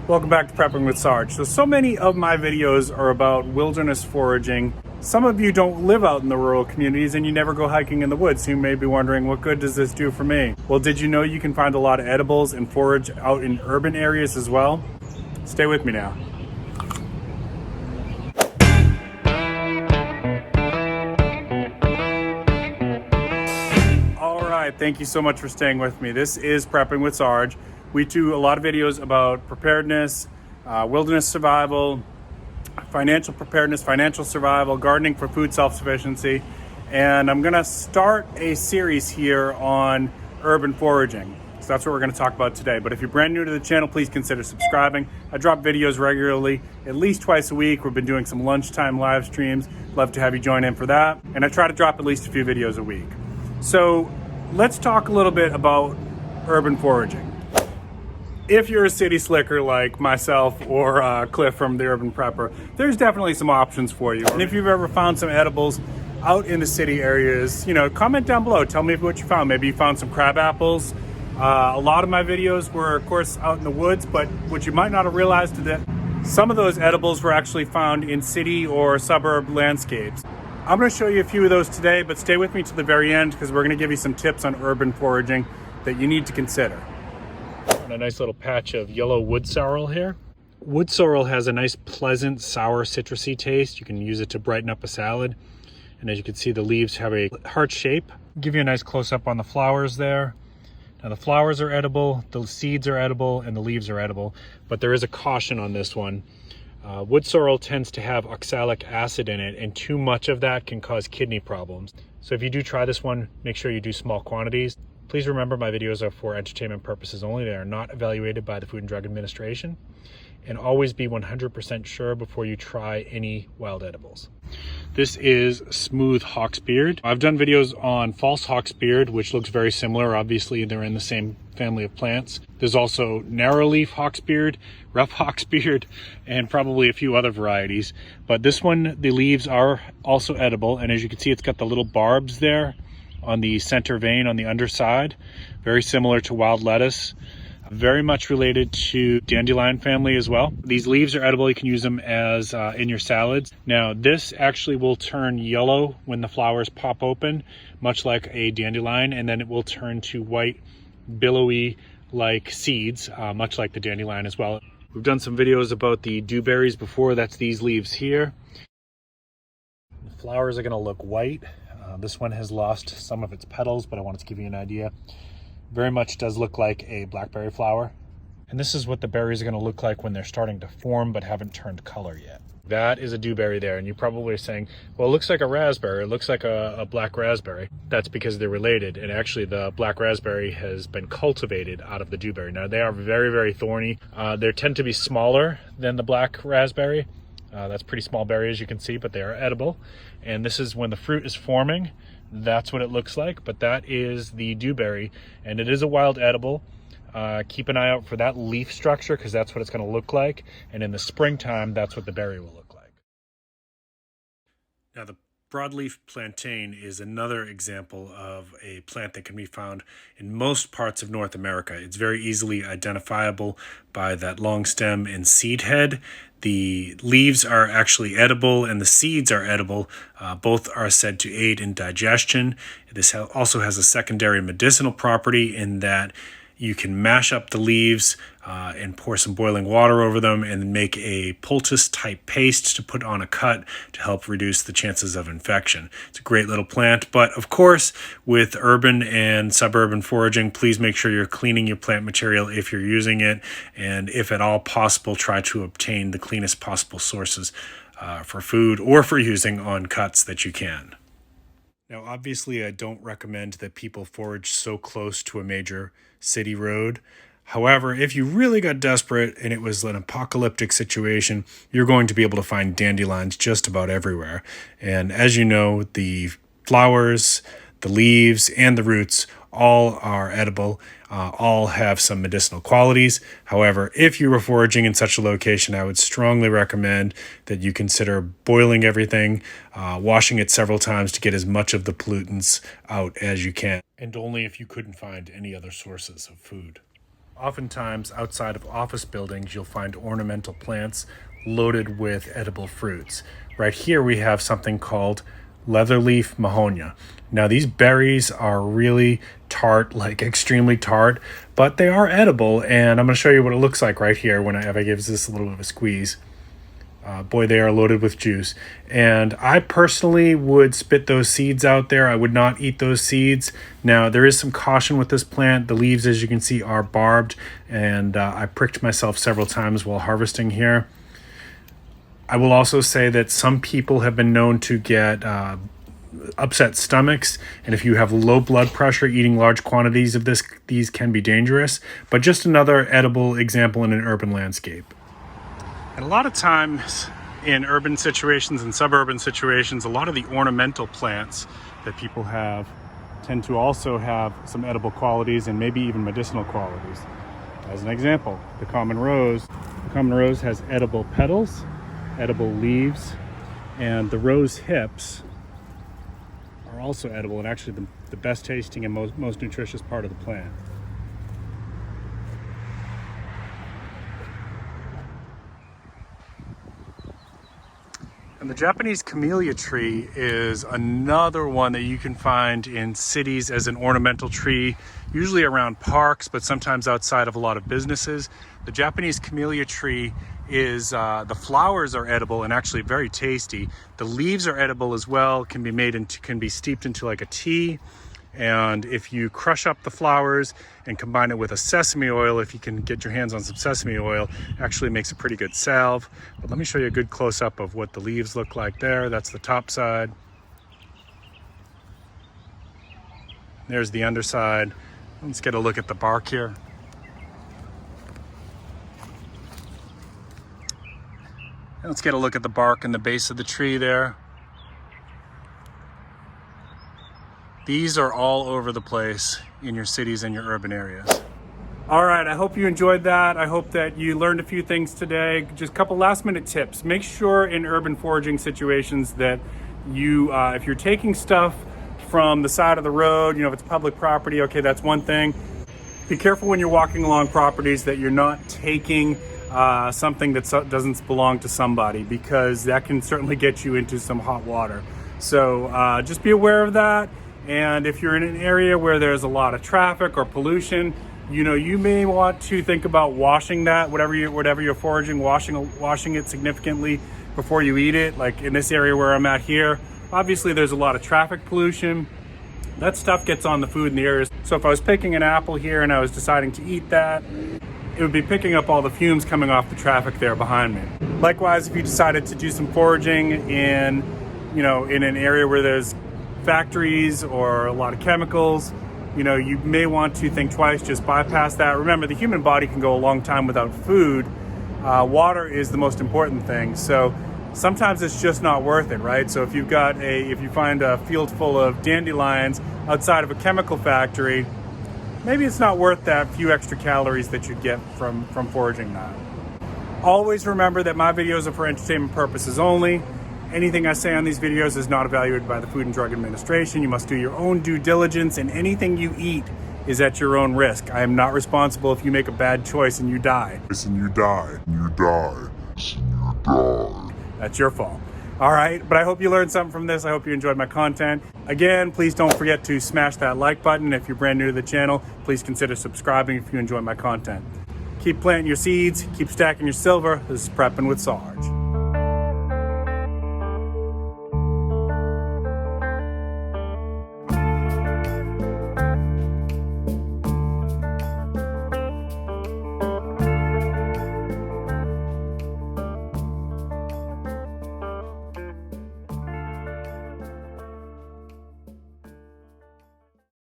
Welcome back to Prepping with Sarge. So many of my videos are about wilderness foraging. Some of you don't live out in the rural communities and you never go hiking in the woods, so you may be wondering, what good does this do for me? Well, did you know you can find a lot of edibles and forage out in urban areas as well? Stay with me now. All right, thank you so much for staying with me. This is Prepping with Sarge. We do a lot of videos about preparedness, wilderness survival, financial preparedness, financial survival, gardening for food self-sufficiency. And I'm gonna start a series here on urban foraging. So that's what we're gonna talk about today. But if you're brand new to the channel, please consider subscribing. I drop videos regularly, at least twice a week. We've been doing some lunchtime live streams. Love to have you join in for that. And I try to drop at least a few videos a week. So let's talk a little bit about urban foraging. If you're a city slicker like myself or Cliff from the Urban Prepper, there's definitely some options for you. And if you've ever found some edibles out in the city areas, comment down below. Tell me what you found. Maybe you found some crab apples. A lot of my videos were, of course, out in the woods, but what you might not have realized is that some of those edibles were actually found in city or suburb landscapes. I'm going to show you a few of those today, but stay with me to the very end because we're going to give you some tips on urban foraging that you need to consider. A nice little patch of yellow wood sorrel here. Wood sorrel has a nice pleasant sour citrusy taste. You can use it to brighten up a salad. And as you can see, the leaves have a heart shape. Give you a nice close-up on the flowers there. Now the flowers are edible, the seeds are edible, and the leaves are edible, but there is a caution on this one. Wood sorrel tends to have oxalic acid in it, and too much of that can cause kidney problems. So if you do try this one, make sure you do small quantities. Please remember my videos are for entertainment purposes only. They are not evaluated by the Food and Drug Administration. And always be 100% sure before you try any wild edibles. This is smooth hawksbeard. I've done videos on false hawksbeard, which looks very similar. Obviously, they're in the same family of plants. There's also narrowleaf hawksbeard, rough hawksbeard, and probably a few other varieties. But this one, the leaves are also edible. And as you can see, it's got the little barbs there on the center vein on the underside, very similar to wild lettuce, very much related to dandelion family as well. These leaves are edible. You can use them as in your salads. Now this actually will turn yellow when the flowers pop open, much like a dandelion, and then it will turn to white, billowy like seeds, much like the dandelion as well. We've done some videos about the dewberries before. That's these leaves here. The flowers are going to look white. This one has lost some of its petals, but I wanted to give you an idea. Very much does look like a blackberry flower. And this is what the berries are going to look like when they're starting to form but haven't turned color yet. That is a dewberry there, and you probably are saying, well, it looks like a raspberry. It looks like a black raspberry. That's because they're related, and actually the black raspberry has been cultivated out of the dewberry. Now, they are very, very thorny. They tend to be smaller than the black raspberry. That's pretty small berry, as you can see, but they are edible. And this is when the fruit is forming. That's what it looks like, but that is the dewberry, and it is a wild edible. Keep an eye out for that leaf structure because that's what it's going to look like. And in the springtime, that's what the berry will look like. Now, the broadleaf plantain is another example of a plant that can be found in most parts of North America. It's very easily identifiable by that long stem and seed head. The leaves are actually edible and the seeds are edible. Both are said to aid in digestion. This also has a secondary medicinal property in that you can mash up the leaves and pour some boiling water over them and make a poultice type paste to put on a cut to help reduce the chances of infection. It's a great little plant, but of course, with urban and suburban foraging, please make sure you're cleaning your plant material if you're using it, and if at all possible, try to obtain the cleanest possible sources for food or for using on cuts that you can. Now, obviously, I don't recommend that people forage so close to a major city road. However, if you really got desperate and it was an apocalyptic situation, you're going to be able to find dandelions just about everywhere. And as you know, the flowers, the leaves, and the roots all are edible, all have some medicinal qualities. However, if you were foraging in such a location, I would strongly recommend that you consider boiling everything, washing it several times to get as much of the pollutants out as you can, and only if you couldn't find any other sources of food. Oftentimes outside of office buildings, you'll find ornamental plants loaded with edible fruits. Right here we have something called leatherleaf mahonia. Now these berries are really tart, like extremely tart, but they are edible, and I'm going to show you what it looks like right here if I give this a little bit of a squeeze. Boy, they are loaded with juice. And I personally would spit those seeds out there. I would not eat those seeds. Now, there is some caution with this plant. The leaves, as you can see, are barbed, and I pricked myself several times while harvesting here. I will also say that some people have been known to get upset stomachs, and if you have low blood pressure, eating large quantities of these can be dangerous. But just another edible example in an urban landscape. And a lot of times in urban situations and suburban situations, a lot of the ornamental plants that people have tend to also have some edible qualities and maybe even medicinal qualities. As an example, the common rose. The common rose has edible petals, edible leaves, and the rose hips are also edible and actually the best tasting and most nutritious part of the plant. And the Japanese camellia tree is another one that you can find in cities as an ornamental tree, usually around parks, but sometimes outside of a lot of businesses. The Japanese camellia tree is, the flowers are edible and actually very tasty. The leaves are edible as well, can be steeped into like a tea. And if you crush up the flowers and combine it with a sesame oil, if you can get your hands on some sesame oil, actually makes a pretty good salve. But let me show you a good close-up of what the leaves look like there. That's the top side. There's the underside. Let's get a look at the bark here. And let's get a look at the bark and the base of the tree there. These are all over the place in your cities and your urban areas. All right, I hope you enjoyed that. I hope that you learned a few things today. Just a couple last minute tips. Make sure in urban foraging situations that you, if you're taking stuff from the side of the road, if it's public property, okay, that's one thing. Be careful when you're walking along properties that you're not taking something that doesn't belong to somebody, because that can certainly get you into some hot water. So just be aware of that. And if you're in an area where there's a lot of traffic or pollution, you may want to think about washing that, whatever you're foraging, washing it significantly before you eat it. Like in this area where I'm at here, obviously there's a lot of traffic pollution. That stuff gets on the food in the areas. So if I was picking an apple here and I was deciding to eat that, it would be picking up all the fumes coming off the traffic there behind me. Likewise, if you decided to do some foraging in an area where there's factories or a lot of chemicals, you may want to think twice, just bypass that. Remember, the human body can go a long time without food. Water is the most important thing. So sometimes it's just not worth it, right? So if you find a field full of dandelions outside of a chemical factory, maybe it's not worth that few extra calories that you'd get from foraging that. Always remember that my videos are for entertainment purposes only. Anything I say on these videos is not evaluated by the Food and Drug Administration. You must do your own due diligence, and anything you eat is at your own risk. I am not responsible if you make a bad choice and you die. That's your fault. All right, but I hope you learned something from this. I hope you enjoyed my content. Again, please don't forget to smash that like button. If you're brand new to the channel, please consider subscribing if you enjoy my content. Keep planting your seeds, keep stacking your silver. This is Prepping with Sarge.